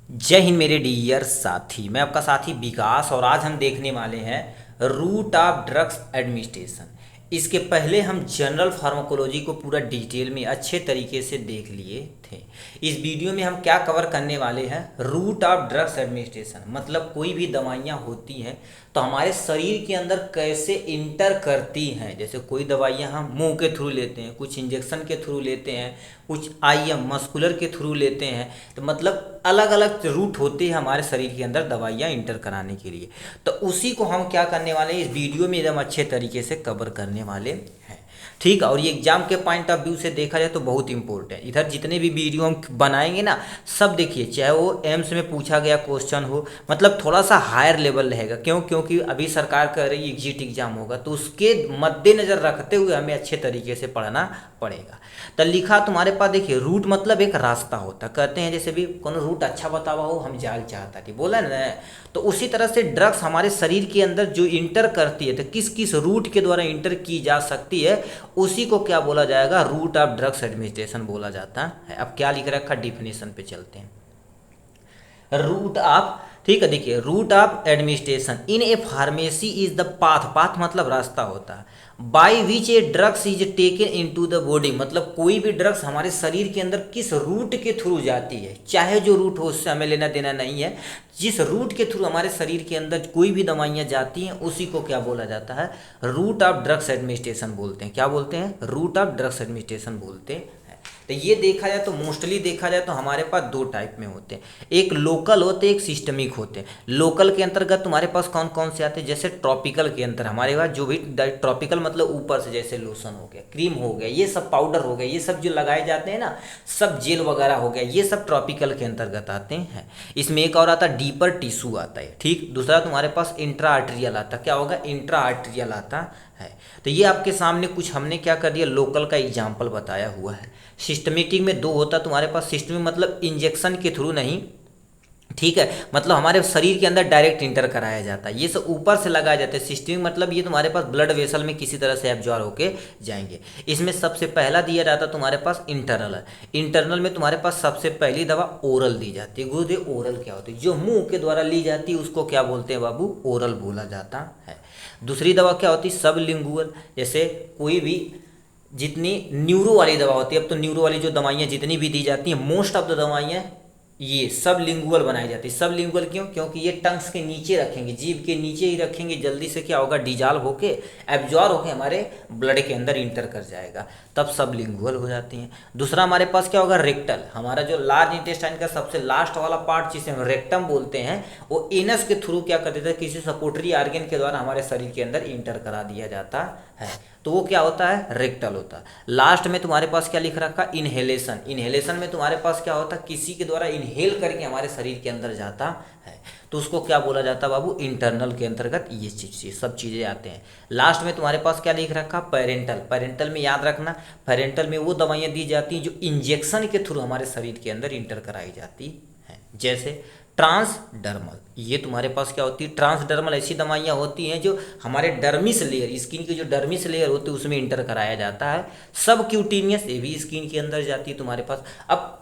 जय हिंद मेरे डियर साथी। मैं आपका साथी विकास और आज हम देखने वाले हैं रूट ऑफ ड्रग्स एडमिनिस्ट्रेशन। इसके पहले हम जनरल फार्माकोलॉजी को पूरा डिटेल में अच्छे तरीके से देख लिए थे। इस वीडियो में हम क्या कवर करने वाले हैं, रूट ऑफ ड्रग्स एडमिनिस्ट्रेशन, मतलब कोई भी दवाइयाँ होती हैं तो हमारे शरीर के अंदर कैसे इंटर करती हैं। जैसे कोई दवाइयाँ हम मुंह के थ्रू लेते हैं, कुछ इंजेक्शन के थ्रू लेते हैं, कुछ आईएम मस्कुलर के थ्रू लेते हैं, तो मतलब अलग अलग रूट होते हैं हमारे शरीर के अंदर दवाइयाँ इंटर कराने के लिए। तो उसी को हम क्या करने वाले हैं, इस वीडियो में एकदम अच्छे तरीके से कवर करने वाले हैं। ठीक है, और ये एग्जाम के पॉइंट ऑफ व्यू से देखा जाए तो बहुत इंपॉर्टेंट है। इधर जितने भी वीडियो हम बनाएंगे ना, सब देखिए, चाहे वो एम्स में पूछा गया क्वेश्चन हो, मतलब थोड़ा सा हायर लेवल रहेगा। क्योंकि अभी सरकार कह रही है एग्जिट एग्जाम होगा, तो उसके मद्देनजर रखते हुए हमें अच्छे तरीके से पढ़ना पड़ेगा। तो लिखा तुम्हारे पास, देखिए, रूट मतलब एक रास्ता होता, कहते हैं जैसे भी कोनो रूट अच्छा बतावा हो हम जाल चाहता थी, बोला ना। तो उसी तरह से ड्रग्स हमारे शरीर के अंदर जो इंटर करती है, तो किस किस रूट के द्वारा इंटर की जा सकती है, उसी को क्या बोला जाएगा, रूट ऑफ ड्रग्स एडमिनिस्ट्रेशन बोला जाता है। अब क्या लिख रखा, डिफिनेशन पे चलते हैं। रूट ऑफ, ठीक है, देखिए, route of administration in a pharmacy is the path, path मतलब रास्ता होता है, by which a drugs is taken into the body, मतलब कोई भी ड्रग्स हमारे शरीर के अंदर किस रूट के थ्रू जाती है, चाहे जो रूट हो उससे हमें लेना देना नहीं है। जिस रूट के थ्रू हमारे शरीर के अंदर कोई भी दवाइयाँ जाती हैं उसी को क्या बोला जाता है, रूट ऑफ ड्रग्स एडमिनिस्ट्रेशन बोलते हैं। क्या बोलते हैं, रूट ऑफ ड्रग्स एडमिनिस्ट्रेशन बोलते हैं। तो ये देखा जाए तो मोस्टली देखा जाए तो हमारे पास दो टाइप में होते हैं, एक लोकल होते हैं, एक सिस्टमिक होते हैं। लोकल के अंतर्गत तुम्हारे पास कौन कौन से आते हैं, जैसे ट्रॉपिकल के अंदर हमारे पास जो भी ट्रॉपिकल मतलब ऊपर से, जैसे लोशन हो गया, क्रीम हो गया, ये सब पाउडर हो गया, ये सब जो लगाए जाते हैं ना, सब जेल वगैरह हो गया, ये सब ट्रॉपिकल के अंतर्गत आते हैं। इसमें एक और आता है डीपर टिश्यू आता है, ठीक। दूसरा तुम्हारे पास इंट्रा आर्टेरियल आता, क्या होगा, इंट्रा आर्टेरियल आता है। तो ये आपके सामने कुछ हमने क्या कर दिया, लोकल का एग्जाम्पल बताया हुआ है। सिस्टमेटिक में दो होता तुम्हारे पास, सिस्टमिक मतलब इंजेक्शन के थ्रू नहीं, ठीक है, मतलब हमारे शरीर के अंदर डायरेक्ट इंटर कराया जाता है, ये सब ऊपर से लगाया जाता है। सिस्टमिक मतलब ये तुम्हारे पास ब्लड वेसल में किसी तरह से एब्जॉर्ब होके जाएंगे। इसमें सबसे पहला दिया जाता है तुम्हारे पास इंटरनल। इंटरनल में तुम्हारे पास सबसे पहली दवा ओरल दी जाती है। गुरुदेव, ओरल क्या होती है, जो मुंह के द्वारा ली जाती है उसको क्या बोलते हैं बाबू, ओरल बोला जाता है। दूसरी दवा क्या होती है, सबलिंगुअल। जैसे कोई भी जितनी न्यूरो वाली दवा होती है, अब तो न्यूरो वाली जो दवाइयाँ जितनी भी दी जाती हैं, मोस्ट ऑफ द दवाइयाँ ये सब लिंगुअल बनाई जाती है। सब लिंगुअल क्यों, क्योंकि ये टंग्स के नीचे रखेंगे, जीभ के नीचे ही रखेंगे, जल्दी से क्या होगा, डिजॉल्व होके एब्जॉर्ब होके हमारे ब्लड के अंदर इंटर कर जाएगा, तब सब लिंगुअल हो जाती हैं। दूसरा हमारे पास क्या होगा, रेक्टल, हमारा जो लार्ज इंटेस्टाइन का सबसे लास्ट वाला पार्ट जिसे हम रेक्टम बोलते हैं, वो एनस के थ्रू क्या कर देता है, किसी सपोर्टरी आर्गन के द्वारा हमारे शरीर के अंदर इंटर करा दिया जाता है, तो वो क्या होता है, रेक्टल होता है। लास्ट में तुम्हारे पास क्या लिख रखा, इनहेलेशन। इनहेलेशन में तुम्हारे पास क्या होता है, किसी के द्वारा इनहेल करके हमारे शरीर के अंदर जाता है, तो उसको क्या बोला जाता है बाबू, इंटरनल के अंतर्गत ये सब चीज़ें आते हैं। लास्ट में तुम्हारे पास क्या लिख रखा, पेरेंटल। पेरेंटल में याद रखना, पेरेंटल में वो दवाइयाँ दी जाती हैं जो इंजेक्शन के थ्रू हमारे शरीर के अंदर इंटर कराई जाती हैं। जैसे ट्रांसडर्मल, ये तुम्हारे पास क्या होती है, ट्रांसडर्मल ऐसी दवाइयाँ होती हैं जो हमारे डर्मिस लेयर, स्किन की जो डर्मिस लेयर होती है उसमें इंटर कराया जाता है। सब क्यूटीनियस, ये भी स्किन के अंदर जाती है तुम्हारे पास। अब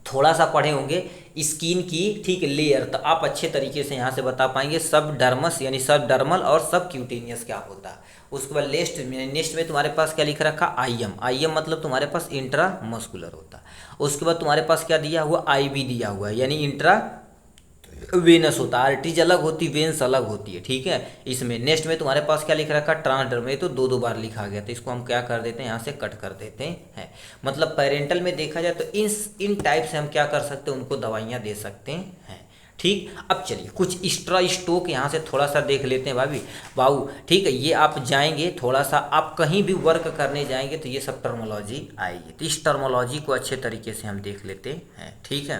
थोड़ा सा पढ़े होंगे स्किन की, ठीक, लेयर, तो आप अच्छे तरीके से यहाँ से बता पाएंगे सब डर्मस यानी सब डर्मल और सब क्यूटेनियस क्या होता है। उसके बाद नेक्स्ट में तुम्हारे पास क्या लिख रखा, आईएम। आईएम मतलब तुम्हारे पास इंट्रा मस्कुलर होता है। उसके बाद तुम्हारे पास क्या दिया हुआ, आईवी दिया हुआ है, यानी इंट्रा वेनस होता है। आर्टरीज अलग होती, वेन्स अलग होती है, ठीक है। इसमें नेक्स्ट में तुम्हारे पास क्या लिख रखा, ट्रांसडर्मल, तो दो बार लिखा गया, तो इसको हम क्या कर देते हैं, यहाँ से कट कर देते हैं। मतलब पेरेंटल में देखा जाए तो इन टाइप से हम क्या कर सकते हैं, उनको दवाइयाँ दे सकते हैं, ठीक। अब चलिए कुछ एक्स्ट्रा स्टॉक यहाँ से थोड़ा सा देख लेते हैं बाबू, ठीक है। ये आप जाएंगे थोड़ा सा, आप कहीं भी वर्क करने जाएंगे तो ये सब टर्मोलॉजी आएगी, तो इस टर्मोलॉजी को अच्छे तरीके से हम देख लेते हैं, ठीक है,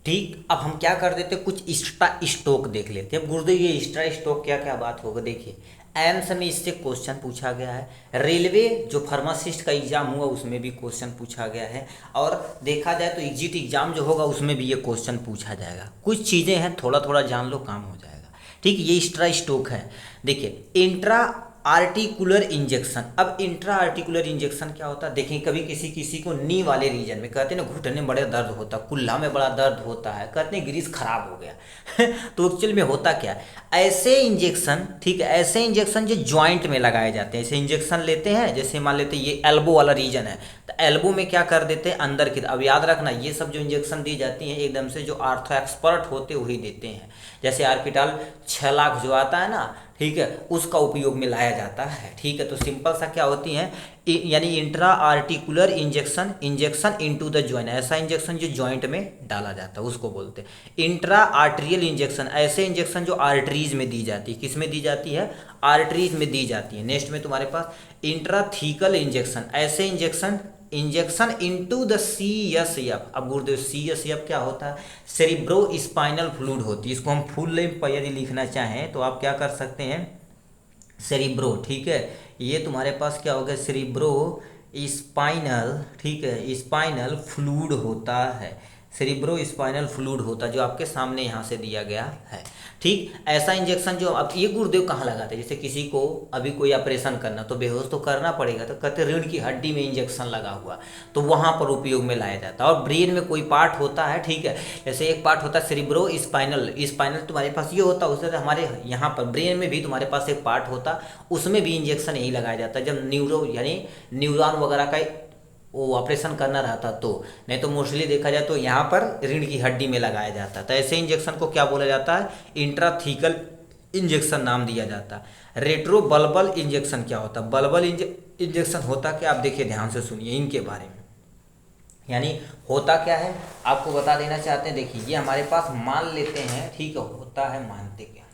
ठीक। अब हम क्या कर देते हैं, कुछ एक्स्ट्रा स्टॉक देख लेते हैं। अब गुरुदेव ये एक्स्ट्रा स्टॉक क्या क्या बात होगा, देखिए एम्स में इससे क्वेश्चन पूछा गया है, रेलवे जो फार्मासिस्ट का एग्जाम हुआ उसमें भी क्वेश्चन पूछा गया है, और देखा जाए तो एग्जिट एग्जाम जो होगा उसमें भी ये क्वेश्चन पूछा जाएगा। कुछ चीज़ें हैं, थोड़ा थोड़ा जान लो काम हो जाएगा, ठीक। ये एक्स्ट्रा स्टॉक है। देखिए इंट्रा आर्टिकुलर इंजेक्शन। अब इंट्रा आर्टिकुलर इंजेक्शन क्या होता है, देखिए कभी किसी किसी को नी वाले रीजन में, कहते हैं ना घुटने में बड़ा दर्द होता है, कुल्ला में बड़ा दर्द होता है, कहते हैं ग्रीस खराब हो गया तो एक्चुअल में होता क्या है, ऐसे इंजेक्शन, ठीक है, ऐसे इंजेक्शन जो जॉइंट में लगाए जाते हैं, ऐसे इंजेक्शन लेते हैं, जैसे मान लेते हैं ये एल्बो वाला रीजन है, तो एल्बो में क्या कर देते हैं अंदर की, अब याद रखना ये सब जो इंजेक्शन दी जाती हैं एकदम से जो आर्थो एक्सपर्ट होते वही देते हैं, जैसे आर्पिटाल 6 लाख जो आता है ना, ठीक है, उसका उपयोग में लाया जाता है, ठीक है। तो सिंपल सा क्या होती है, यानी intra articular injection, injection into the joint, ऐसा इंजेक्शन जो जॉइंट में डाला जाता है उसको बोलते हैं। इंट्रा आर्टरियल इंजेक्शन, ऐसे इंजेक्शन जो आर्टरीज में दी जाती है, किस में दी जाती है, आर्टरीज में दी जाती है। नेक्स्ट में तुम्हारे पास इंट्राथीकल इंजेक्शन, ऐसे injection, injection into the CSF। अब गुरुदेव CSF क्या होता है, सेरिब्रो स्पाइनल फ्लूइड होती है, इसको हम फुल नेम पर यदि लिखना चाहें तो आप क्या कर सकते हैं, सेरिब्रो, ठीक है, ये तुम्हारे पास क्या हो गया, सेरिब्रो स्पाइनल, ठीक है, स्पाइनल फ्लूइड होता है, सेरिब्रो स्पाइनल फ्लूइड होता है जो आपके सामने यहाँ से दिया गया है, ठीक। ऐसा इंजेक्शन जो, अब ये गुरुदेव कहाँ लगाते हैं, जैसे किसी को अभी कोई ऑपरेशन करना तो बेहोश तो करना पड़ेगा, तो कहते रीढ़ की हड्डी में इंजेक्शन लगा हुआ, तो वहाँ पर उपयोग में लाया जाता है। और ब्रेन में कोई पार्ट होता है, ठीक है, जैसे एक पार्ट होता है सेरिब्रो स्पाइनल, स्पाइनल तुम्हारे पास ये होता है, उससे हमारे यहाँ पर ब्रेन में भी तुम्हारे पास एक पार्ट होता, उसमें भी इंजेक्शन यही लगाया जाता है जब न्यूरो यानी न्यूरॉन वगैरह का वो ऑपरेशन करना रहता, तो नहीं तो मोस्टली देखा जाए तो यहाँ पर रीढ़ की हड्डी में लगाया जाता है। तो ऐसे इंजेक्शन को क्या बोला जाता है, इंट्राथीकल इंजेक्शन नाम दिया जाता है। रेट्रो बल्बल इंजेक्शन क्या होता है, बल्बल इंजेक्शन होता क्या, आप देखिए ध्यान से सुनिए इनके बारे में, यानी होता क्या है आपको बता देना चाहते हैं। देखिए ये हमारे पास मान लेते हैं, ठीक है, होता है, मानते क्या,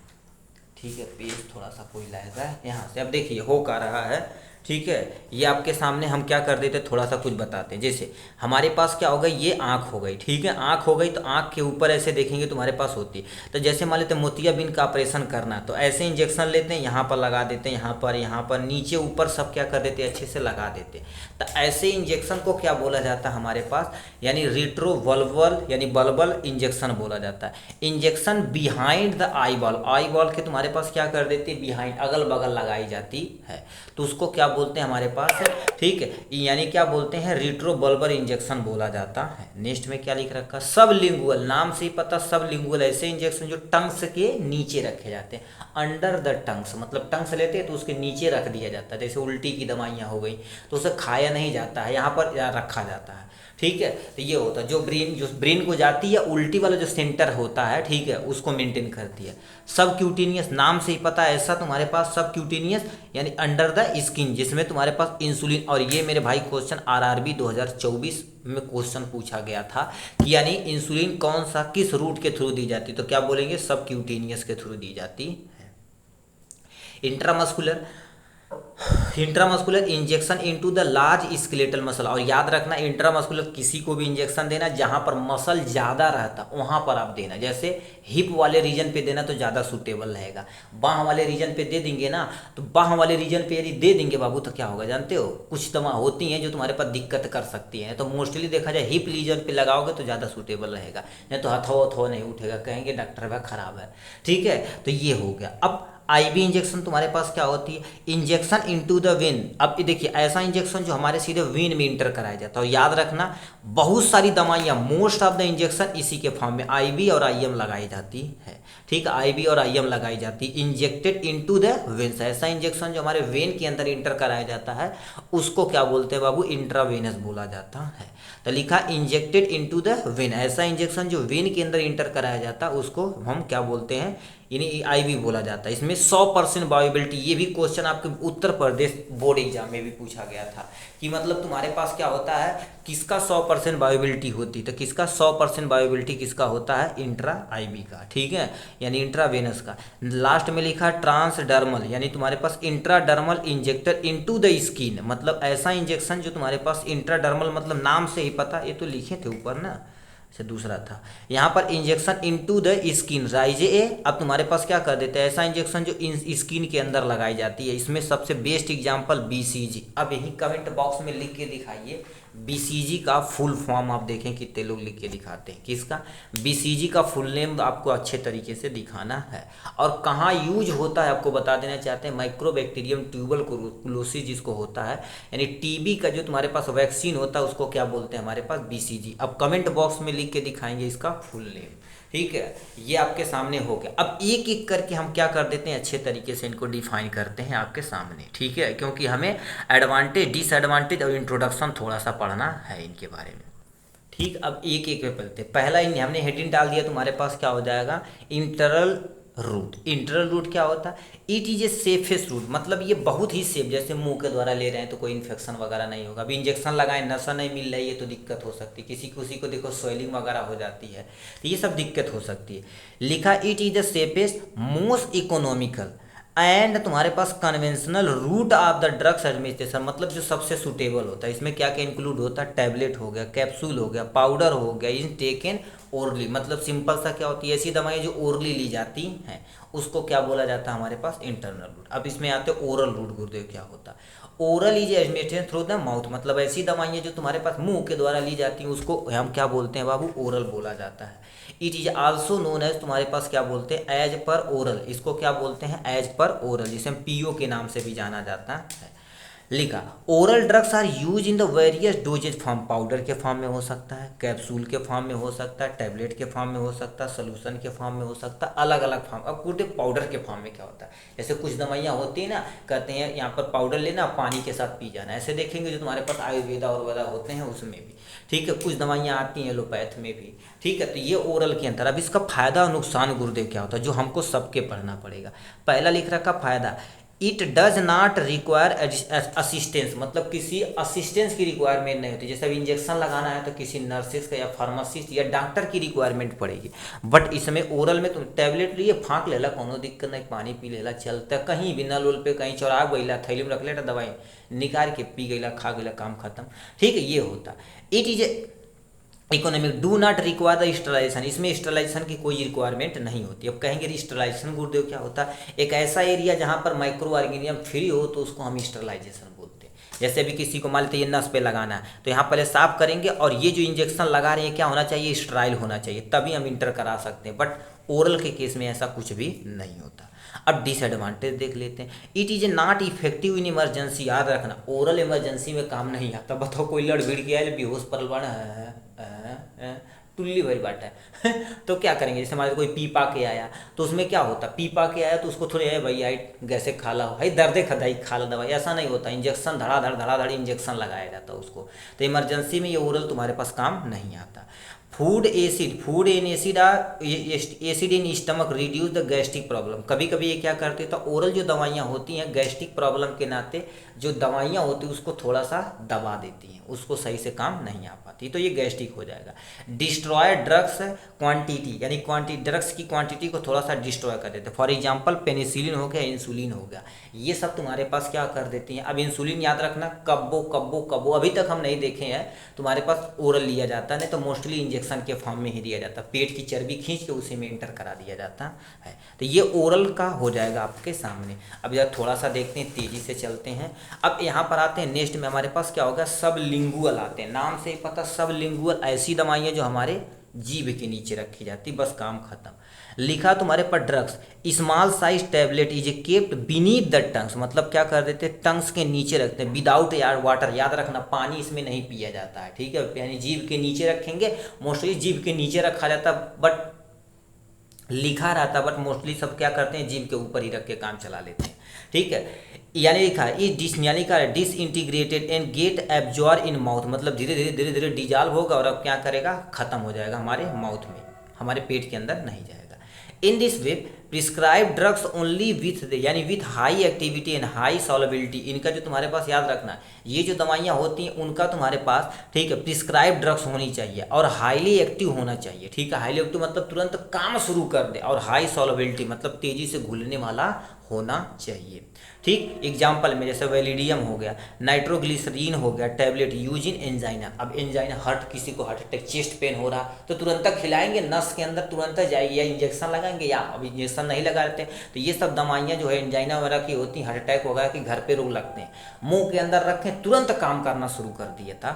ठीक है, पेज थोड़ा सा कोई लाएगा यहाँ से। अब देखिए हो क्या रहा है, ठीक है, ये आपके सामने हम क्या कर देते, थोड़ा सा कुछ बताते हैं। जैसे हमारे पास क्या हो गई, ये आँख हो गई, ठीक है, आँख हो गई, तो आँख के ऊपर ऐसे देखेंगे तुम्हारे पास होती है, तो जैसे मान लेते हैं मोतियाबिंद का ऑपरेशन करना, तो ऐसे इंजेक्शन लेते हैं, यहाँ पर लगा देते हैं, यहाँ पर नीचे ऊपर सब क्या कर देते हैं, अच्छे से लगा देते हैं। तो ऐसे इंजेक्शन को क्या बोला जाता है हमारे पास, यानी रेट्रोवल्वल यानी बल्बल इंजेक्शन बोला जाता है। Injection behind the eye ball, eye ball के तुम्हारे पास क्या कर देते हैं, बिहाइंड अगल बगल लगाई जाती है, तो उसको क्या बोलते हैं हमारे पास, ठीक है, यानी क्या बोलते हैं, रेट्रोवल्वल इंजेक्शन बोला जाता है। नेक्स्ट में क्या लिख रखा, सबलिंगुअल, नाम से ही पता, सबलिंगुअल ऐसे इंजेक्शन जो टंग्स के नीचे रखे जाते हैं, अंडर द टंग्स, मतलब टंग्स लेते हैं तो उसके नीचे रख दिया जाता है, जैसे उल्टी की दवाइयाँ हो गई तो उसे खाया नहीं जाता है, यहाँ पर रखा जाता है, ठीक है। तो ये होता है जो ब्रेन को जाती है, उल्टी वाला जो सेंटर होता है, ठीक है, उसको मेंटेन करती है। सब क्यूटेनियस, नाम से ही पता है, ऐसा तुम्हारे पास सब क्यूटेनियस यानी अंडर द स्किन, जिसमें तुम्हारे पास इंसुलिन, और ये मेरे भाई क्वेश्चन RRB 2024 में क्वेश्चन पूछा गया था कि यानी इंसुलिन कौन सा किस रूट के थ्रू दी जाती, तो क्या बोलेंगे, सब क्यूटेनियस के थ्रू दी जाती है। Intramuscular, intramuscular injection into the large skeletal muscle, और याद रखना इंट्रामस्कुलर किसी को भी इंजेक्शन देना जहां पर मसल ज़्यादा रहता वहां पर आप देना, जैसे हिप वाले रीजन पे देना तो ज़्यादा सूटेबल रहेगा, बाह वाले रीजन पे दे देंगे ना, तो बाह वाले रीजन पे यदि दे देंगे बाबू तो क्या होगा जानते हो, कुछ दवा होती हैं जो तुम्हारे पास दिक्कत कर सकती हैं, तो मोस्टली देखा जाए हिप रीजन पे लगाओगे तो ज़्यादा सूटेबल रहेगा, नहीं तो हथो नहीं उठेगा, कहेंगे डॉक्टर भाई खराब है, ठीक है। तो ये हो गया। अब IV इंजेक्शन तुम्हारे पास क्या होती है, इंजेक्शन इनटू द वेन। अब देखिए ऐसा इंजेक्शन जो हमारे सीधे वेन में इंटर कराया जाता है, और याद रखना बहुत सारी दवाइयाँ, मोस्ट ऑफ द इंजेक्शन इसी के फॉर्म में IV और IM लगाई जाती है, ठीक है, IV और IM लगाई जाती है। इंजेक्टेड इनटू द वेन्स, ऐसा इंजेक्शन जो हमारे वेन के अंदर इंटर कराया जाता है उसको क्या बोलते हैं बाबू, इंट्रावेनस बोला जाता है। तो लिखा इंजेक्टेड इनटू द वेन, ऐसा इंजेक्शन जो वेन के अंदर इंटर कराया जाता है उसको हम क्या बोलते हैं, यानी IV बोला जाता है। इसमें 100% बायोबिलिटी, ये भी क्वेश्चन आपके उत्तर प्रदेश बोर्ड एग्जाम में भी पूछा गया था कि मतलब तुम्हारे पास क्या होता है, किसका 100% बायोबिलिटी होती, तो किसका 100% बायोबिलिटी किसका होता है, इंट्रा IV का, ठीक है, यानी इंट्रावेनस का। लास्ट में लिखा ट्रांसडर्मल, यानी तुम्हारे पास intradermal injector into the skin, मतलब ऐसा इंजेक्शन जो तुम्हारे पास इंट्राडर्मल, मतलब नाम से ही पता, ये तो लिखे थे ऊपर ना, से दूसरा था यहाँ पर इंजेक्शन इनटू द स्किन राइजे ए। अब तुम्हारे पास क्या कर देते हैं, ऐसा इंजेक्शन जो स्किन के अंदर लगाई जाती है, इसमें सबसे बेस्ट एग्जांपल BCG। अब यही कमेंट बॉक्स में लिख के दिखाइए बीसीजी का फुल फॉर्म आप देखें कितने लोग लिख के दिखाते हैं, किसका, बीसीजी का फुल नेम आपको अच्छे तरीके से दिखाना है। और कहाँ यूज होता है आपको बता देना चाहते हैं, माइक्रोबैक्टीरियम ट्यूबरकुलोसिस जिसको होता है, यानी टीबी का जो तुम्हारे पास वैक्सीन होता है उसको क्या बोलते हैं हमारे पास, बीसीजी। अब कमेंट बॉक्स में लिख के दिखाएंगे इसका फुल नेम, ठीक है। ये आपके सामने हो गया। अब एक एक करके हम क्या कर देते हैं, अच्छे तरीके से इनको डिफाइन करते हैं आपके सामने, ठीक है, क्योंकि हमें एडवांटेज डिसएडवांटेज और इंट्रोडक्शन थोड़ा सा पढ़ना है इनके बारे में, ठीक। अब एक एक पे पढ़ते, पहला हमने हेडिंग डाल दिया, तुम्हारे पास क्या हो जाएगा, इंटरल रूट। इंटरल रूट क्या होता है, it is a safest route, मतलब ये बहुत ही सेफ, जैसे मुंह के द्वारा ले रहे हैं तो कोई इन्फेक्शन वगैरह नहीं होगा। अभी इंजेक्शन लगाए नशा नहीं मिल रही है तो दिक्कत हो सकती है, किसी को देखो स्वेलिंग वगैरह हो जाती है, तो ये सब दिक्कत हो सकती है। लिखा it is the safest most economical and तुम्हारे पास conventional route of the drugs administration, मतलब जो सबसे सुटेबल होता है। इसमें क्या क्या इंक्लूड होता है, टैबलेट हो गया, कैप्सूल हो गया, पाउडर हो गया, इन टेकन ओरली, मतलब सिंपल सा क्या होती है, ऐसी दवाएं जो ओरली ली जाती हैं उसको क्या बोला जाता है हमारे पास, इंटरनल रूट। अब इसमें आते हैं ओरल रूट, गुरुदेव क्या होता है, oral is administration through the mouth, मतलब ऐसी दवाइयाँ जो तुम्हारे पास मुंह के द्वारा ली जाती हैं उसको हम क्या बोलते हैं बाबू, ओरल बोला जाता है। It is also known as, तुम्हारे पास क्या बोलते हैं, एज पर ओरल, इसको क्या बोलते हैं, एज पर ओरल, जिसे हम पीओ के नाम से भी जाना जाता है। लिखा oral drugs are use in the various dosages form, powder के फॉर्म में हो सकता है, कैप्सूल के फॉर्म में हो सकता है, टैबलेट के फॉर्म में हो सकता है, सोल्यूशन के फॉर्म में हो सकता है, अलग अलग फॉर्म। अब पूरे पाउडर के फॉर्म में क्या होता है, जैसे कुछ दवाइयाँ होती है ना, कहते हैं यहाँ पर पाउडर लेना पानी के साथ पी जाना, ऐसे देखेंगे जो तुम्हारे पास आयुर्वेदा और वगैरह होते हैं उसमें भी, ठीक है। कुछ दवाइयाँ आती हैं एलोपैथ में भी, ठीक है। तो ये ओरल के अंदर। अब इसका फायदा और नुकसान गुरुदेव क्या होता है, जो हमको सबके पढ़ना पड़ेगा। पहला लिख रखा फायदा, it does not require assistance, मतलब किसी असिस्टेंस की रिक्वायरमेंट नहीं होती। जैसे अब इंजेक्शन लगाना है तो किसी नर्सिस का या फार्मासिस्ट या डॉक्टर की रिक्वायरमेंट पड़ेगी, बट इसमें ओरल में तुम टैबलेट लिए फाँक लेला, कोनो दिक्कत नहीं, पानी पी लेला, चलता कहीं भी नल उल पे कहीं चौराहा गईला, थैली में रख लेटा, दवाई निकाल के पी गईला, खा गईला, काम खत्म, ठीक है। ये होता it is economic, do not require the sterilisation, इसमें स्टरलाइजेशन की कोई रिक्वायरमेंट नहीं होती। अब कहेंगे स्टरलाइजेशन गुरुदेव क्या होता है, एक ऐसा एरिया जहाँ पर माइक्रो ऑर्गेनिज्म फ्री हो तो उसको हम स्टरलाइजेशन बोलते हैं। जैसे अभी किसी को मान लेते ये नस पे लगाना है तो यहाँ पहले साफ करेंगे, और ये जो इंजेक्शन लगा रहे हैं क्या होना चाहिए, स्टराइल होना चाहिए, तभी हम इंटर करा सकते हैं। बट ओरल के केस में ऐसा कुछ भी नहीं होता। अब डिसएडवांटेज देख लेते हैं, it is not effective in emergency, याद रखना ओरल इमरजेंसी में काम नहीं आता। बताओ कोई लड़ भिड़ के आए, बेहोश परल बाड़ा है, टुल्ली भरी बात है तो क्या करेंगे, जैसे हमारे कोई पी पा के आया तो उसमें क्या होता, पी पा के आया तो उसको थोड़े है भाई आई गैसे खा ला, भाई दर्दे खदाई खा ला दवाई, ऐसा नहीं होता। इंजेक्शन धड़ाधड़ इंजेक्शन लगाया जाता है उसको, तो इमरजेंसी में ये ओरल तुम्हारे पास काम नहीं आता। Food and acid in stomach reduce the gastric problem, कभी कभी ये क्या करते हैं, तो ओरल जो दवाइयाँ होती हैं गैस्ट्रिक प्रॉब्लम के नाते जो दवाइयाँ होती हैं उसको थोड़ा सा दबा देती हैं, उसको सही से काम नहीं आ पाती, तो ये गैस्ट्रिक हो जाएगा। डिस्ट्रॉय ड्रग्स क्वांटिटी, यानी ड्रग्स की क्वांटिटी को थोड़ा सा डिस्ट्रॉय कर देते हैं। फॉर एग्जांपल पेनिसिलिन हो गया, इंसुलिन हो गया, ये सब तुम्हारे पास क्या कर देती हैं। अब इंसुलिन याद रखना कब्बो अभी तक हम नहीं देखे हैं तुम्हारे पास ओरल लिया जाता है, नहीं तो मोस्टली इंजेक्शन के फॉर्म में ही दिया जाता है, पेट की चर्बी खींच के उसी में इंटर करा दिया जाता है। तो ये ओरल का हो जाएगा आपके सामने। अब यार थोड़ा सा देखते हैं, तेजी से चलते हैं। अब यहाँ पर आते हैं नेक्स्ट में, हमारे पास क्या होगा, सबलिंगुअल आते हैं, नाम से ही पता, सबलिंगुअल ऐसी दवाइयाँ जो हमारे जीभ के नीचे रखी जाती, बस काम खत्म। लिखा तुम्हारे पर drugs small size tablet is kept beneath the tongues, मतलब क्या कर देते हैं, टंग्स के नीचे रखते हैं, विदाउट वाटर, याद रखना पानी इसमें नहीं पिया जाता है, ठीक है, यानी जीभ के नीचे रखेंगे, मोस्टली जीभ के नीचे रखा जाता, बट लिखा रहता, बट मोस्टली सब क्या करते हैं जीभ के ऊपर ही रख के काम चला लेते हैं, ठीक है। यानी लिखा है यानी का disintegrated and get absorb in mouth, मतलब धीरे धीरे डिजॉल्व होगा और अब क्या करेगा, खत्म हो जाएगा हमारे माउथ में, हमारे पेट के अंदर नहीं जाएगा। In this way prescribe drugs only with यानी with high activity and high solubility, इनका जो तुम्हारे पास याद रखना, ये जो दवाइयाँ होती हैं उनका तुम्हारे पास, ठीक है, प्रिस्क्राइब ड्रग्स होनी चाहिए और हाईली एक्टिव होना चाहिए, ठीक है। हाईली एक्टिव मतलब तुरंत काम शुरू कर दे, और हाई सॉलेबिलिटी मतलब तेजी से घुलने वाला होना चाहिए, ठीक। एग्जाम्पल में जैसे वेलिडियम हो गया, नाइट्रोग्लिसरीन हो गया, टैबलेट यूज इन एंजाइना। अब एंजाइना हार्ट, किसी को हार्ट अटैक चेस्ट पेन हो रहा तो तुरंत खिलाएंगे, नस के अंदर तुरंत जाएगी, या इंजेक्शन लगाएंगे, या अब इंजेक्शन नहीं लगा रहे, तो ये सब दवाइयाँ जो है एंजाइना वगैरह की होती, हार्ट अटैक वगैरह की घर पे रोग लगते हैं, मुंह के अंदर रखें तुरंत काम करना शुरू कर दिया था,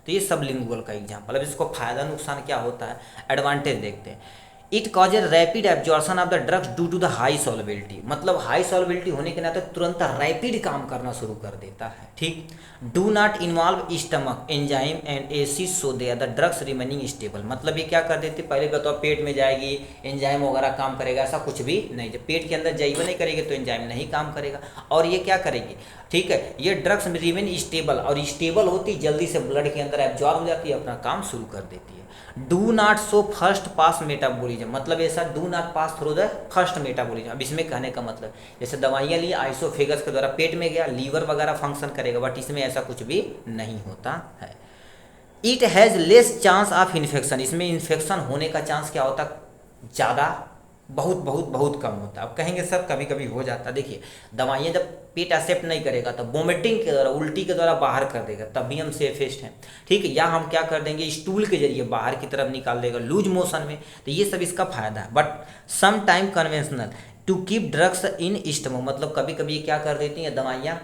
तो ये सबलिंगुअल का एग्जाम्पल। अब इसको फायदा नुकसान क्या होता है, एडवांटेज देखते हैं। It causes rapid absorption of the drugs due to the high solubility, मतलब हाई सॉल्युबिलिटी होने के नाते तुरंत रैपिड काम करना शुरू कर देता है, ठीक। Do not involve stomach enzyme and acid so they the drugs remaining stable, मतलब ये क्या कर देते, पहले का तो पेट में जाएगी एंजाइम वगैरह काम करेगा, ऐसा कुछ भी नहीं। जब पेट के अंदर जाइए नहीं करेगी तो एंजाइम नहीं काम करेगा, और ये क्या करेगी, ठीक है, ये ड्रग्स रिमेन स्टेबल, और स्टेबल होती जल्दी से ब्लड के अंदर एब्जॉर्ब हो जाती है, अपना काम शुरू कर देती है। Do not so first pass metabolism, मतलब ऐसा do not pass through the first metabolism. अब इसमें कहने का मतलब जैसे दवाइयाँ ली आइसोफेगस के द्वारा पेट में गया, लीवर वगैरह फंक्शन करेगा, बट इसमें ऐसा कुछ भी नहीं होता है। It has less chance of infection, इसमें इन्फेक्शन होने का चांस क्या होता, ज़्यादा, बहुत बहुत बहुत कम होता है। अब कहेंगे सर कभी कभी हो जाता है, देखिए दवाइयाँ जब पेट एक्सेप्ट नहीं करेगा तो वोमिटिंग के द्वारा, उल्टी के द्वारा बाहर कर देगा, तब भी हम सेफेस्ट हैं, ठीक है। या हम क्या कर देंगे, स्टूल के जरिए बाहर की तरफ निकाल देगा लूज मोशन में, तो ये सब इसका फायदा है। But some time conventional to keep drugs in stomach, मतलब कभी कभी क्या कर देती हैं दवाइयाँ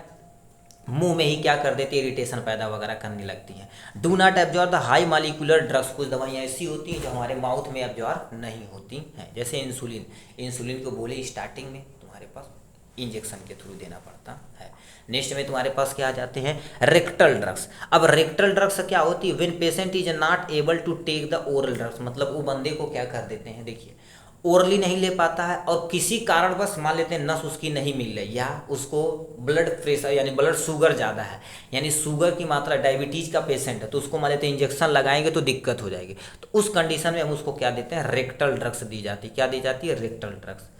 मुंह में ही क्या कर देती है, इरिटेशन पैदा वगैरह करने लगती हैं। Do not absorb the high molecular drugs, कुछ दवाइयाँ ऐसी होती हैं जो हमारे माउथ में एब्जॉर्ब नहीं होती हैं, जैसे इंसुलिन। इंसुलिन को बोले स्टार्टिंग में तुम्हारे पास इंजेक्शन के थ्रू देना पड़ता है। नेक्स्ट में तुम्हारे पास क्या आ जाते हैं, रेक्टल ड्रग्स। अब रेक्टल ड्रग्स क्या होती है, when patient is not able to take the oral drugs, मतलब वो बंदे को क्या कर देते हैं, देखिए ओरली नहीं ले पाता है, और किसी कारणवश मान लेते हैं नस उसकी नहीं मिल रही, या उसको ब्लड प्रेशर यानी ब्लड शुगर ज़्यादा है, यानी शुगर की मात्रा, डायबिटीज़ का पेशेंट है, तो उसको मान लेते हैं इंजेक्शन लगाएंगे तो दिक्कत हो जाएगी, तो उस कंडीशन में हम उसको क्या देते हैं, रेक्टल ड्रग्स दी जाती है। क्या दी जाती है, रेक्टल ड्रग्स।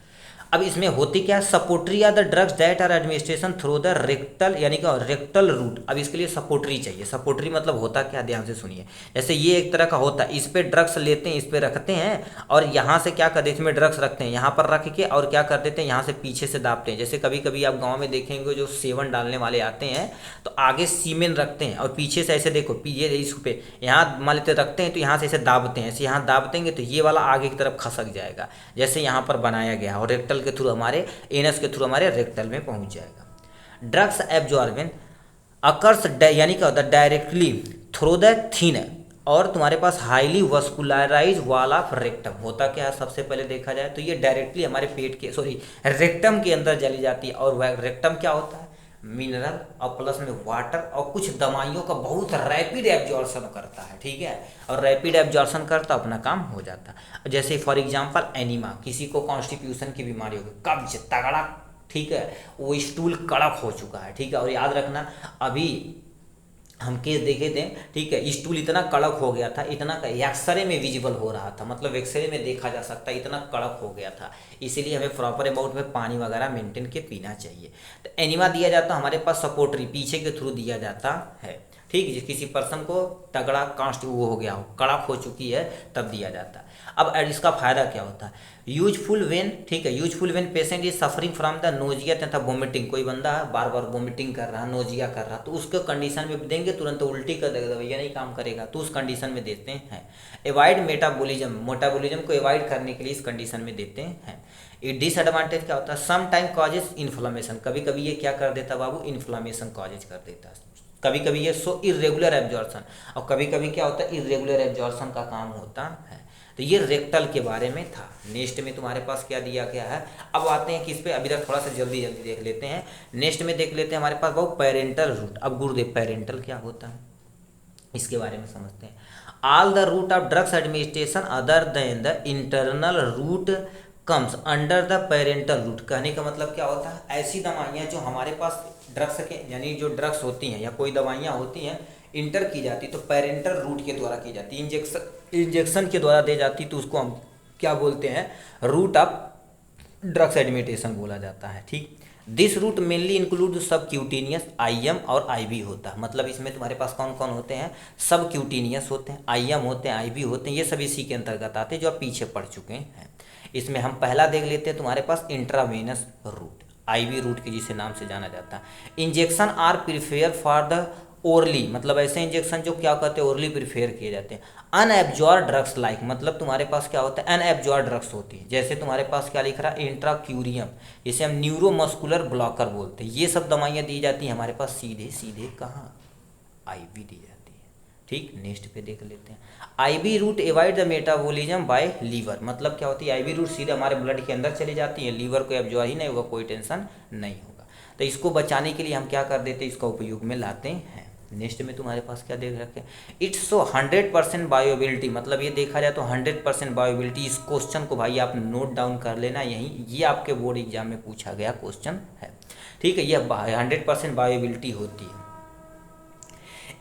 अब इसमें होती क्या, suppositories are the drugs that are administration through the rectal, यानी कि रेक्टल रूट। अब इसके लिए सपोर्टरी चाहिए। सपोर्टरी मतलब होता क्या, ध्यान से सुनिए। जैसे ये एक तरह का होता है, इस पे ड्रग्स लेते हैं, इस पे रखते हैं, और यहाँ से क्या कर देते हैं, इसमें ड्रग्स रखते हैं, यहाँ पर रख के और क्या कर देते हैं, यहाँ से पीछे से दाबते हैं। जैसे कभी कभी आप गाँव में देखेंगे जो सेवन डालने वाले आते हैं तो आगे सीमेन रखते हैं और पीछे से ऐसे देखो ये इस पे यहाँ मान लेते रखते हैं, तो यहाँ से ऐसे दाबते हैं, ऐसे यहाँ दाब देंगे तो ये वाला आगे की तरफ खसक जाएगा, जैसे यहाँ पर बनाया गया, और रेक्टल के थ्रू हमारे एनस के थ्रू हमारे रेक्टल में पहुंच जाएगा। ड्रग्स एब्जॉर्बेंट अकर्स यानी क्या होता है, डायरेक्टली थ्रू द थिन, और तुम्हारे पास highly vascularise wall of rectum. होता क्या है, सबसे पहले देखा जाए तो ये डायरेक्टली हमारे पेट के रेक्टम के अंदर चली जाती है, और वह रेक्टम क्या होता है, मिनरल और प्लस में वाटर और कुछ दवाइयों का बहुत रैपिड एब्जॉर्शन करता है, ठीक है, और रैपिड एब्जॉर्शन करता अपना काम हो जाता है। जैसे फॉर एग्जांपल एनीमा, किसी को कॉन्स्टिट्यूशन की बीमारी होगी, कब्ज तगड़ा, ठीक है, वो स्टूल कड़क हो चुका है, ठीक है, और याद रखना अभी हम केस देखे थे, ठीक है, स्टूल इतना कड़क हो गया था, इतना एक्सरे में विजिबल हो रहा था, मतलब एक्सरे में देखा जा सकता है, इतना कड़क हो गया था, इसीलिए हमें प्रॉपर अमाउंट में पानी वगैरह मेंटेन के पीना चाहिए। तो एनिमा दिया जाता है हमारे पास सपोर्टरी पीछे के थ्रू दिया जाता है, ठीक है, किसी पर्सन को तगड़ा कांस्ट वो हो गया हो, कड़क हो चुकी है, तब दिया जाता है। अब इसका फायदा क्या होता है, यूजफुल वेन, ठीक है, useful when patient is suffering from the nausea तथा वोमिटिंग, कोई बंदा बार बार वोमिटिंग कर रहा है, नोजिया कर रहा, तो उसके कंडीशन में देंगे, तुरंत उल्टी कर देगा, दवाइयाँ नहीं काम करेगा, तो उस कंडीशन में देते हैं। एवॉइड मेटाबॉलिज्म, मेटाबॉलिज्म को एवॉइड करने के लिए इस कंडीशन में देते हैं। ये डिसएडवांटेज क्या होता है, सम टाइम कॉजेज इन्फ्लामेशन, कभी कभी ये क्या कर देता बाबू, इन्फ्लामेशन कॉजेज कर देता है, कभी कभी ये सो इरेगुलर एब्जॉर्शन, और कभी कभी क्या होता है, इरेगुलर एब्जॉर्शन का काम होता है। तो ये रेक्टल के बारे में था। नेक्स्ट में तुम्हारे पास क्या दिया गया है, अब आते हैं किस पे, अभी तक थोड़ा सा जल्दी जल्दी देख लेते हैं। नेक्स्ट में देख लेते हैं हमारे पास बहुत पेरेंटल रूट। अब गुरुदेव पेरेंटल क्या होता है इसके बारे में समझते हैं। All the route of drugs administration other than the internal route comes under the parental route. कहने का मतलब क्या होता है, ऐसी दवाइयाँ जो हमारे पास ड्रग्स के यानी जो ड्रग्स होती हैं या कोई दवाइयाँ होती हैं इंटर की जाती तो पेरेंटल रूट के द्वारा की जाती, इंजेक्शन के द्वारा दे जाती, तो उसको हम क्या बोलते हैं, रूट ऑफ ड्रग्स एडमिनिस्ट्रेशन बोला जाता है, ठीक। दिस रूट मेनली इंक्लूड सब क्यूटीनियस, आईएम और आईवी होता है। मतलब इसमें तुम्हारे पास कौन कौन होते हैं, सब क्यूटीनियस होते हैं, आईएम होते हैं, आईवी होते हैं, ये सब इसी के अंतर्गत आते हैं जो आप पीछे पढ़ चुके हैं। इसमें हम पहला देख लेते हैं तुम्हारे पास इंट्रावेनस रूट, आईवी रूट के जिसे नाम से जाना जाता है। Injection are prefer for the orally, मतलब ऐसे इंजेक्शन जो क्या कहते हैं ओरली प्रिफेयर किए जाते हैं। अनएब्जॉर्ब ड्रग्स लाइक, मतलब तुम्हारे पास क्या होता है, अनएब्जॉर्ब ड्रग्स होती है, जैसे तुम्हारे पास क्या लिख रहा है, इंट्राक्यूरियम, जिसे हम न्यूरोमस्कुलर ब्लॉकर बोलते हैं। ये सब दवाइयाँ दी जाती हैं हमारे पास सीधे सीधे कहाँ, आईवी दी जाती है, ठीक, नेक्स्ट पे देख लेते हैं। IV route avoid the metabolism by liver, मतलब क्या होती है, आईवी रूट सीधे हमारे ब्लड के अंदर चली जाती है, लीवर को एब्जॉर्ब ही नहीं होगा, कोई टेंशन नहीं होगा। तो इसको बचाने के लिए हम क्या कर देते हैं, इसका उपयोग में लाते हैं। नेक्स्ट में तुम्हारे पास क्या देख रखे, इट्स 100% बायोबिलिटी, मतलब ये देखा जाए तो 100% बायोबिलिटी। इस क्वेश्चन को भाई आप नोट डाउन कर लेना, यहीं ये आपके बोर्ड एग्जाम में पूछा गया क्वेश्चन है। ठीक है, यह 100% बायोबिलिटी होती है।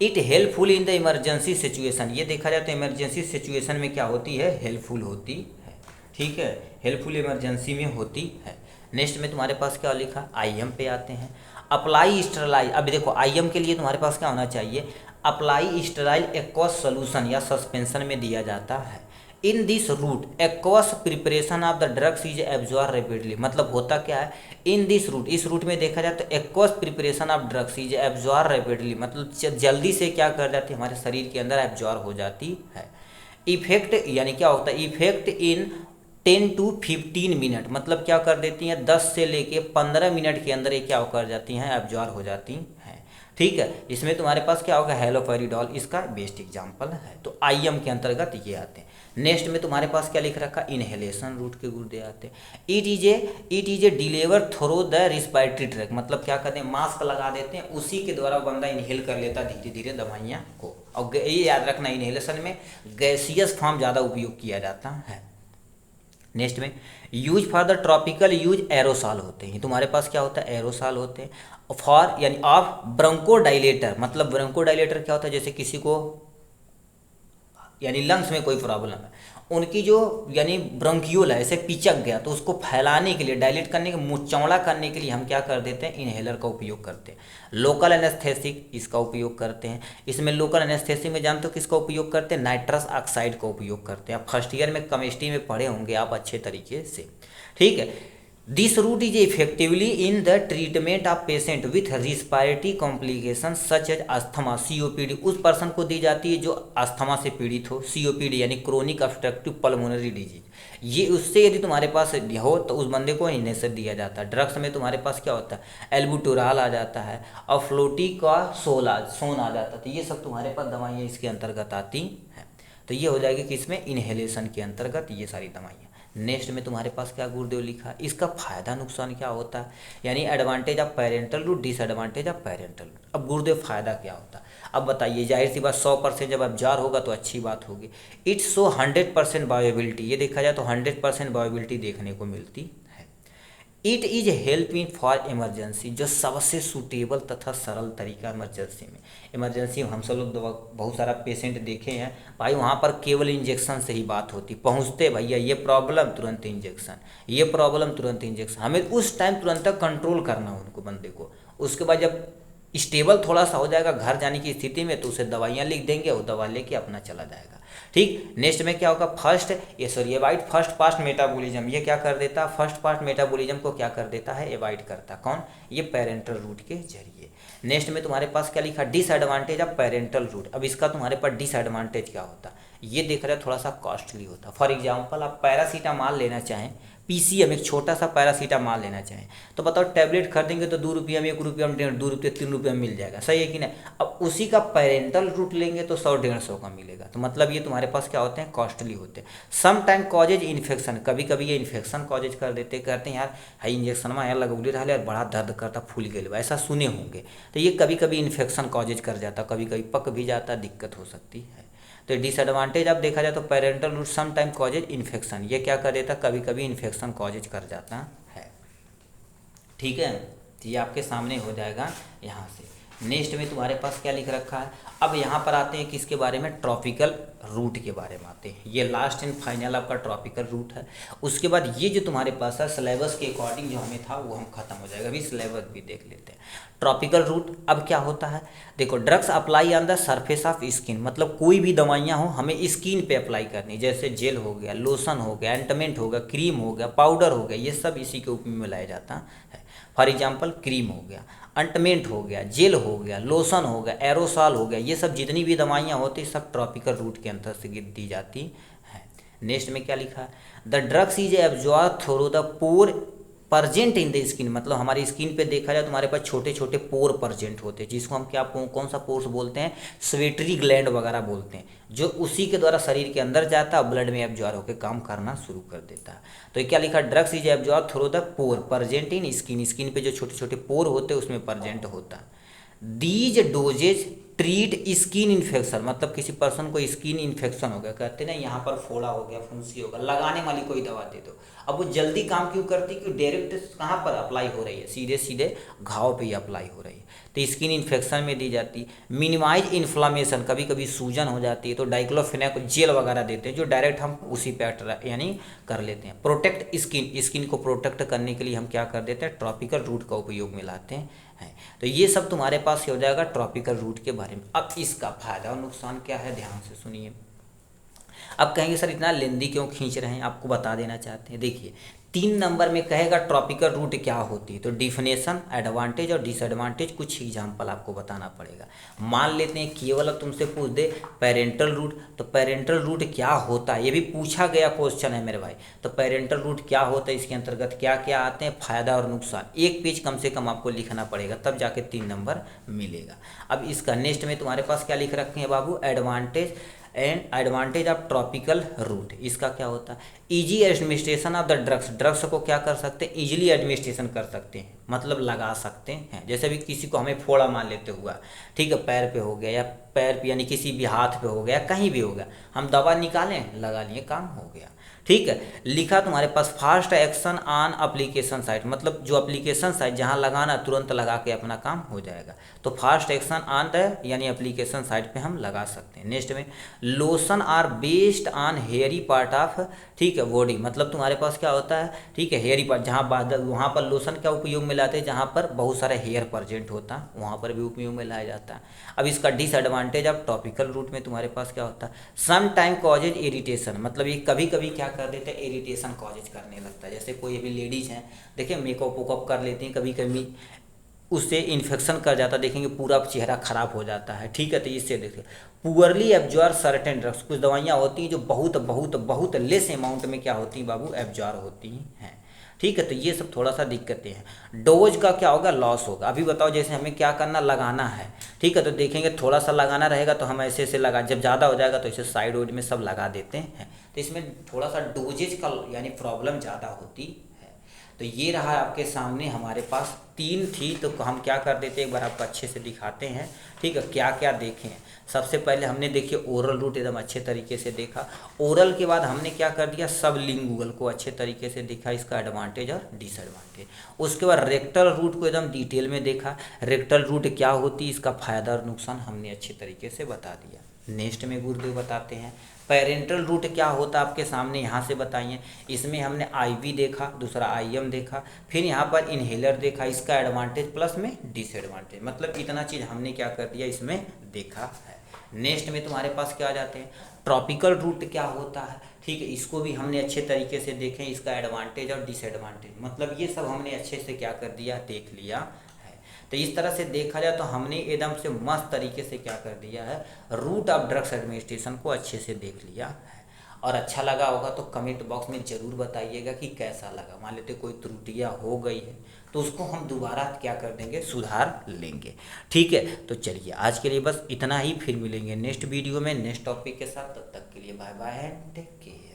It helpful in the emergency situation, ये देखा जाए तो इमरजेंसी सिचुएशन में क्या होती है, हेल्पफुल होती है। ठीक है, हेल्पफुल इमरजेंसी में होती है। नेक्स्ट में तुम्हारे पास क्या लिखा, आईएम पे आते हैं। अप्लाई स्टरलाइज, अब देखो आईएम के लिए तुम्हारे पास क्या होना चाहिए, अप्लाई स्टराइल एक्वस सोल्यूशन या सस्पेंशन में दिया जाता है। In this route aqueous preparation of the drugs is absorb rapidly, मतलब होता क्या है, इन दिस रूट, इस रूट में देखा जाए तो aqueous preparation of drugs is absorb rapidly, मतलब जल्दी से क्या कर जाती है, हमारे शरीर के अंदर एब्जॉर्ब हो जाती है। इफेक्ट यानी क्या होता है, इफेक्ट इन 10 to 15 मिनट, मतलब क्या कर देती हैं, 10 से लेके 15 मिनट के अंदर ये क्या कर जाती हैं, एब्जॉर्ब हो जाती हैं। ठीक है, इसमें तुम्हारे पास क्या होगा, हैलोपेरिडोल इसका बेस्ट एग्जाम्पल है। तो आईएम के अंतर्गत ये आते हैं। नेक्स्ट में तुम्हारे पास क्या लिख रखा, इनहेलेशन रूट के गुर्दे आते हैं। It is A deliver through the respiratory track, मतलब क्या करते हैं, मास्क लगा देते हैं, उसी के द्वारा बंदा इनहेल कर लेता है धीरे धीरे दवाइयाँ को। और ये याद रखना, इनहेलेशन में गैसियस फॉर्म ज़्यादा उपयोग किया जाता है। नेक्स्ट में use for the tropical use aerosol होते हैं, तुम्हारे पास क्या होता है, एरोसॉल होते हैं। फॉर यानी ऑफ ब्रोंकोडाइलेटर, मतलब ब्रोंकोडाइलेटर क्या होता है, जैसे किसी को यानी लंग्स में कोई प्रॉब्लम है, उनकी जो यानी ब्रोंकियोल है ऐसे पिचक गया, तो उसको फैलाने के लिए, डायलेट करने के, मुँह चौड़ा करने के लिए हम क्या कर देते हैं, इनहेलर का उपयोग करते हैं। लोकल एनेस्थेसिक इसका उपयोग करते हैं। इसमें लोकल एनेस्थेसिक में जानते हो किसका उपयोग करते हैं, नाइट्रस ऑक्साइड का उपयोग करते हैं। आप फर्स्ट ईयर में केमिस्ट्री में पढ़े होंगे आप अच्छे तरीके से। ठीक है, this route is effectively in the treatment of patient with respiratory complication such as asthma, COPD, उस पर्सन को दी जाती है जो अस्थमा से पीड़ित हो, सीओपीडी यानी क्रोनिक ऑब्स्ट्रक्टिव पल्मोनरी डिजीज, ये उससे यदि तुम्हारे पास हो तो उस बंदे को इन्हें दिया जाता है। ड्रग्स में तुम्हारे पास क्या होता है, एल्बुटोराल आ जाता है और फ्लोटी का सोन आ जाता है, तो ये सब तुम्हारे पास दवाइयाँ इसके अंतर्गत आती हैं। तो ये हो जाएगी कि इसमें इनहेलेशन के अंतर्गत ये सारी दवाइयाँ। नेक्स्ट में तुम्हारे पास क्या गुरुदेव लिखा, इसका फायदा नुकसान क्या होता है, यानी advantage of parental route, disadvantage of parental route. अब गुरुदेव फायदा क्या होता है, अब बताइए, जाहिर सी बात 100% जब एब्जॉर्ब होगा तो अच्छी बात होगी। इट्स सो 100% बायोबिलिटी, ये देखा जाए तो 100% बायोबिलिटी देखने को मिलती है। It is helping for emergency, जो सबसे सूटेबल तथा सरल तरीका इमरजेंसी में। इमरजेंसी में हम सब लोग बहुत सारा पेशेंट देखे हैं भाई, वहाँ पर केवल इंजेक्शन से ही बात होती, पहुँचते भैया ये प्रॉब्लम तुरंत इंजेक्शन, ये प्रॉब्लम तुरंत इंजेक्शन, हमें उस टाइम तुरंत कंट्रोल करना उनको बंदे को। उसके बाद जब स्टेबल थोड़ा सा हो जाएगा घर जाने की स्थिति में, तो उसे दवाइयाँ लिख देंगे, वो दवा लेके अपना चला जाएगा। ठीक, नेक्स्ट में क्या होगा, एवॉइड फर्स्ट पास्ट मेटाबॉलिज्म, ये क्या कर देता है, फर्स्ट पास्ट मेटाबॉलिज्म को क्या कर देता है, एवॉइड करता। कौन, ये पेरेंटल रूट के जरिए। नेक्स्ट में तुम्हारे पास क्या लिखा, डिसएडवांटेज ऑफ पेरेंटल रूट। अब इसका तुम्हारे पास डिसएडवांटेज क्या होता, ये देख रहे थोड़ा सा कॉस्टली होता। फॉर एग्जाम्पल आप पैरासीटामॉल लेना चाहें, पीसीएम एक छोटा सा पैरासीटामॉल लेना चाहें, तो बताओ टैबलेट खरीदेंगे तो 2 रुपये में, 1 रुपये में, 2 रुपये 3 रुपये में मिल जाएगा, सही है कि नहीं। अब उसी का पेरेंटल रूट लेंगे तो 100-150 का मिलेगा। तो मतलब ये तुम्हारे पास क्या होते हैं, कॉस्टली होते हैं। सम टाइम कॉजेज इन्फेक्शन, कभी कभी ये इन्फेक्शन कॉजेज कर देते, कहते हैं यार हाई इंजेक्शन में यार लगौले रहा यार बड़ा दर्द करता, फूल गए, ऐसा सुने होंगे। तो ये कभी कभी इन्फेक्शन कॉजेज कर जाता, कभी कभी पक भी जाता, दिक्कत हो सकती है। तो डिसएडवांटेज अब देखा जाए तो parental route some time causes infection, ये क्या कर देता, कभी कभी इन्फेक्शन कॉजेज कर जाता है। ठीक है, तो ये आपके सामने हो जाएगा यहाँ से। नेक्स्ट में तुम्हारे पास क्या लिख रखा है, अब यहाँ पर आते हैं किसके बारे में, ट्रॉपिकल रूट के बारे में आते हैं। ये लास्ट एंड फाइनल आपका ट्रॉपिकल रूट है। उसके बाद ये जो तुम्हारे पास है सिलेबस के अकॉर्डिंग जो हमें था वो हम खत्म हो जाएगा, अभी सिलेबस भी देख लेते हैं। ट्रॉपिकल रूट अब क्या होता है, देखो drugs apply on the surface of skin, मतलब कोई भी दवाइयाँ हो हमें स्किन पे अप्लाई करनी, जैसे जेल हो गया, लोशन हो गया, एंटमेंट हो गया, क्रीम हो गया, पाउडर हो गया, ये सब इसी के ऊपर में मिलाया जाता है। फॉर एग्जाम्पल क्रीम हो गया, अंटमेंट हो गया, जेल हो गया, लोशन हो गया, एरोसॉल हो गया, ये सब जितनी भी दवाइयाँ होती सब ट्रॉपिकल रूट के अंदर से दी जाती हैं। नेक्स्ट में क्या लिखा है, the drugs is absorb through the pore present in the skin, मतलब हमारी स्किन पे देखा जाए तो हमारे पास छोटे छोटे पोर प्रजेंट होते हैं, जिसको हम क्या कौन सा पोर्स बोलते हैं, स्वेटरी ग्लैंड वगैरह बोलते हैं, जो उसी के द्वारा शरीर के अंदर जाता है, ब्लड में एब्जॉर्ब होकर काम करना शुरू कर देता है। तो ये क्या लिखा, drugs is absorb through the pore present in skin, skin पे जो छोटे छोटे पोर होते हैं उसमें प्रजेंट होता है। These dosages treat skin infection, मतलब किसी पर्सन को स्किन इन्फेक्शन हो गया, कहते हैं ना यहाँ पर फोड़ा हो गया, फुंसी होगा, लगाने वाली कोई दवा दे दो। अब वो जल्दी काम क्यों करती, क्योंकि डायरेक्ट कहाँ पर अप्लाई हो रही है, सीधे सीधे घाव पे ही अप्लाई हो रही है, तो स्किन इन्फेक्शन में दी जाती। मिनिमाइज इन्फ्लामेशन, कभी कभी सूजन हो जाती है तो डाइक्लोफेनाक जेल वगैरह देते हैं, जो डायरेक्ट हम उसी पे यानी कर लेते हैं। प्रोटेक्ट स्किन, स्किन को प्रोटेक्ट करने के लिए हम क्या कर देते हैं, ट्रॉपिकल रूट का उपयोग में लाते हैं। तो ये सब तुम्हारे पास हो जाएगा ट्रॉपिकल रूट के बारे में। अब इसका फायदा और नुकसान क्या है, ध्यान से सुनिए। अब कहेंगे सर इतना लेंदी क्यों खींच रहे हैं, आपको बता देना चाहते हैं। देखिए 3 नंबर में कहेगा ट्रॉपिकल रूट क्या होती है, तो डिफिनेशन, एडवांटेज और डिसएडवांटेज, कुछ एग्जाम्पल आपको बताना पड़ेगा। मान लेते हैं केवल अब तुमसे पूछ दे पेरेंटल रूट, तो पेरेंटल रूट क्या होता है, ये भी पूछा गया क्वेश्चन है मेरे भाई। तो पेरेंटल रूट क्या होता है, इसके अंतर्गत क्या क्या आते हैं, फायदा और नुकसान, एक पेज कम से कम आपको लिखना पड़ेगा, तब जाके 3 नंबर मिलेगा। अब इसका नेक्स्ट में तुम्हारे पास क्या लिख रखे हैं बाबू, advantage and advantage of tropical route, इसका क्या होता है, easy administration of the drugs, drugs को क्या कर सकते हैं, इजीली एडमिनिस्ट्रेशन कर सकते हैं, मतलब लगा सकते हैं। जैसे भी किसी को हमें फोड़ा मान लेते हुआ, ठीक है, पैर पे हो गया या पैर पे यानी किसी भी हाथ पे हो गया, कहीं भी हो गया, हम दवा निकालें, लगा लिए, काम हो गया, ठीक है। लिखा तुम्हारे पास fast action on application site, मतलब जो एप्लीकेशन साइट जहाँ लगाना तुरंत लगा के अपना काम हो जाएगा, तो फास्ट एक्शन ऑन द यानी एप्लीकेशन साइट पे हम लगा सकते हैं। नेक्स्ट में lotion are based on hairy part of, ठीक है, बॉडी, मतलब तुम्हारे पास क्या होता है, ठीक है, हेयरी पार्ट, जहाँ वहाँ पर लोशन क्या उपयोग में लाते हैं, जहाँ पर बहुत सारा हेयर प्रेजेंट होता है वहाँ पर भी उपयोग में लाया जाता है। अब इसका डिसएडवांटेज ऑफ टॉपिकल रूट में तुम्हारे पास क्या होता है, सम टाइम कॉजेज इरिटेशन, मतलब ये कभी कभी क्या कर देते हैं, इरिटेशन कॉजेज करने लगता है। जैसे कोई भी लेडीज़ हैं, देखिए मेकअप वेकअप कर लेती हैं, कभी कभी उससे इन्फेक्शन कर जाता है, देखेंगे पूरा चेहरा खराब हो जाता है, ठीक है। तो इससे देखिए पुअरली एब्जॉर्ब सर्टेन ड्रग्स, कुछ दवाइयाँ होती हैं जो बहुत बहुत बहुत लेस अमाउंट में क्या होती हैं बाबू, एब्जॉर्ब होती हैं, ठीक है। तो ये सब थोड़ा सा दिक्कतें हैं। डोज का क्या होगा, लॉस होगा। अभी बताओ जैसे हमें क्या करना, लगाना है, ठीक है, तो देखेंगे थोड़ा सा लगाना रहेगा तो हम ऐसे ऐसे लगा, जब ज़्यादा हो जाएगा तो इसे साइड वाइड में सब लगा देते हैं, तो इसमें थोड़ा सा डोजेज का यानी प्रॉब्लम ज़्यादा होती है। तो ये रहा आपके सामने हमारे पास 3 थी, तो हम क्या कर देते हैं, एक बार आपको अच्छे से दिखाते हैं, ठीक है, क्या क्या देखें। सबसे पहले हमने देखिए ओरल रूट एकदम अच्छे तरीके से देखा, ओरल के बाद हमने क्या कर दिया, सबलिंगुअल को अच्छे तरीके से देखा, इसका एडवांटेज और डिसएडवांटेज। उसके बाद रेक्टल रूट को एकदम डिटेल में देखा, रेक्टल रूट क्या होती, इसका फायदा और नुकसान हमने अच्छे तरीके से बता दिया। नेक्स्ट में गुरुदेव बताते हैं पेरेंटल रूट क्या होता है, आपके सामने यहाँ से बताइए। इसमें हमने आईवी देखा, दूसरा आईएम देखा, फिर यहाँ पर इन्हेलर देखा, इसका एडवांटेज प्लस में डिसएडवांटेज, मतलब इतना चीज़ हमने क्या कर दिया, इसमें देखा है। नेक्स्ट में तुम्हारे पास क्या आ जाते हैं, ट्रॉपिकल रूट क्या होता है, ठीक है, इसको भी हमने अच्छे तरीके से देखें, इसका एडवांटेज और डिसएडवांटेज, मतलब ये सब हमने अच्छे से क्या कर दिया, देख लिया है। तो इस तरह से देखा जाए तो हमने एकदम से मस्त तरीके से क्या कर दिया है, रूट ऑफ ड्रग्स एडमिनिस्ट्रेशन को अच्छे से देख लिया है। और अच्छा लगा होगा तो कमेंट बॉक्स में ज़रूर बताइएगा कि कैसा लगा। मान लेते कोई त्रुटियाँ हो गई है तो उसको हम दोबारा क्या कर देंगे, सुधार लेंगे, ठीक है। तो चलिए आज के लिए बस इतना ही, फिर मिलेंगे नेक्स्ट वीडियो में नेक्स्ट टॉपिक के साथ, तब तक के लिए bye bye and take care.